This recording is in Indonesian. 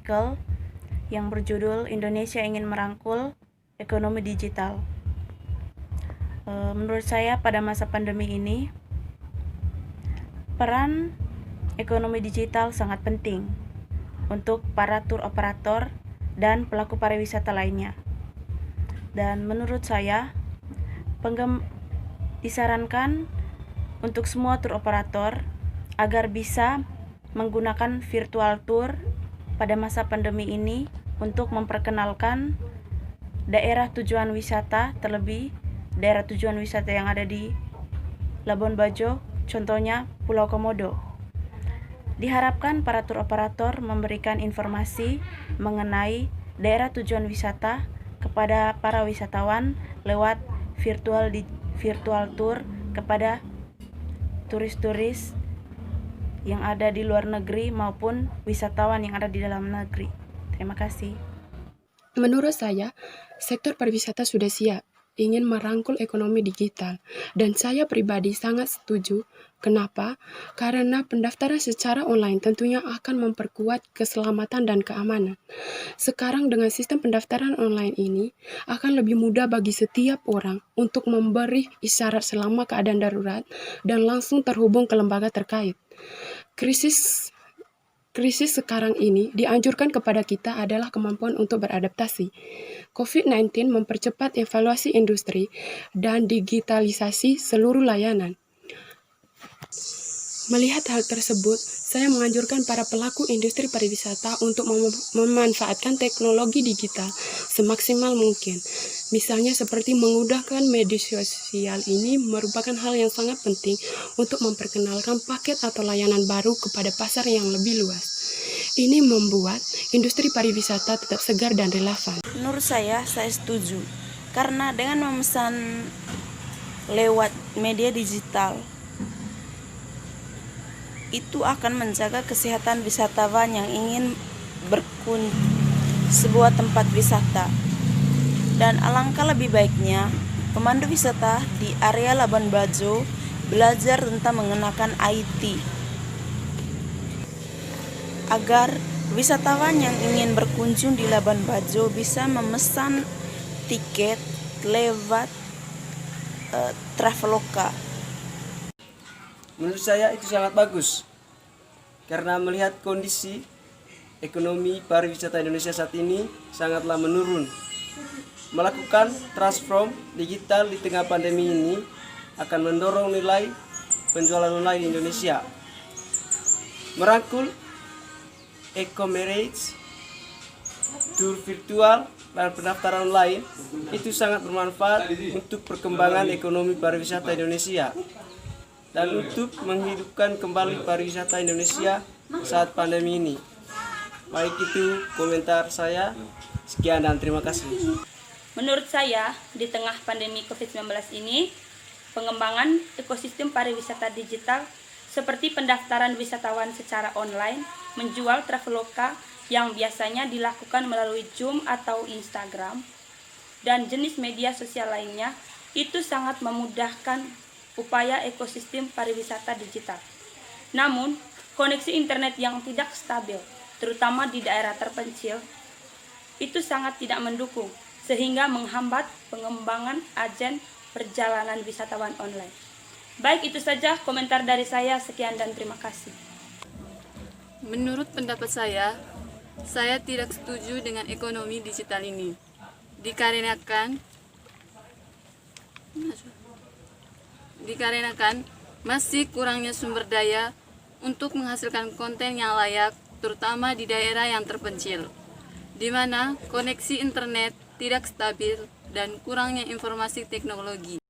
artikel yang berjudul Indonesia ingin merangkul ekonomi digital. Menurut saya pada masa pandemi ini, peran ekonomi digital sangat penting untuk para tour operator dan pelaku pariwisata lainnya. Dan menurut saya, disarankan untuk semua tour operator agar bisa menggunakan virtual tour pada masa pandemi ini untuk memperkenalkan daerah tujuan wisata, terlebih daerah tujuan wisata yang ada di Labuan Bajo, contohnya Pulau Komodo. Diharapkan para tour operator memberikan informasi mengenai daerah tujuan wisata kepada para wisatawan lewat virtual tour kepada turis-turis yang ada di luar negeri maupun wisatawan yang ada di dalam negeri. Terima kasih. Menurut saya, sektor pariwisata sudah siap ingin merangkul ekonomi digital, dan saya pribadi sangat setuju. Kenapa? Karena pendaftaran secara online tentunya akan memperkuat keselamatan dan keamanan. Sekarang dengan sistem pendaftaran online ini akan lebih mudah bagi setiap orang untuk memberi isyarat selama keadaan darurat dan langsung terhubung ke lembaga terkait. Krisis sekarang ini dianjurkan kepada kita adalah kemampuan untuk beradaptasi. COVID-19 mempercepat evaluasi industri dan digitalisasi seluruh layanan. Melihat hal tersebut, saya menganjurkan para pelaku industri pariwisata untuk memanfaatkan teknologi digital semaksimal mungkin. Misalnya seperti menggunakan media sosial ini merupakan hal yang sangat penting untuk memperkenalkan paket atau layanan baru kepada pasar yang lebih luas. Ini membuat industri pariwisata tetap segar dan relevan. Menurut saya setuju. Karena dengan memesan lewat media digital, itu akan menjaga kesehatan wisatawan yang ingin berkunjung sebuah tempat wisata. Dan alangkah lebih baiknya pemandu wisata di area Labuan Bajo belajar tentang mengenakan IT agar wisatawan yang ingin berkunjung di Labuan Bajo bisa memesan tiket lewat Traveloka. Menurut saya itu sangat bagus karena melihat kondisi ekonomi pariwisata Indonesia saat ini sangatlah menurun. Melakukan transform digital di tengah pandemi ini akan mendorong nilai penjualan online di Indonesia. Merangkul e-commerce, tour virtual, dan pendaftaran online itu sangat bermanfaat untuk perkembangan ekonomi pariwisata Indonesia dan untuk menghidupkan kembali pariwisata Indonesia saat pandemi ini. Baik, itu komentar saya. Sekian dan terima kasih. Menurut saya, di tengah pandemi COVID-19 ini, pengembangan ekosistem pariwisata digital seperti pendaftaran wisatawan secara online, menjual Traveloka yang biasanya dilakukan melalui Zoom atau Instagram, dan jenis media sosial lainnya, itu sangat memudahkan upaya ekosistem pariwisata digital. Namun, koneksi internet yang tidak stabil, terutama di daerah terpencil, itu sangat tidak mendukung, sehingga menghambat pengembangan agen perjalanan wisatawan online. Baik, itu saja komentar dari saya. Sekian dan terima kasih. Menurut pendapat saya tidak setuju dengan ekonomi digital ini. Dikarenakan masih kurangnya sumber daya untuk menghasilkan konten yang layak, terutama di daerah yang terpencil, di mana koneksi internet tidak stabil dan kurangnya informasi teknologi.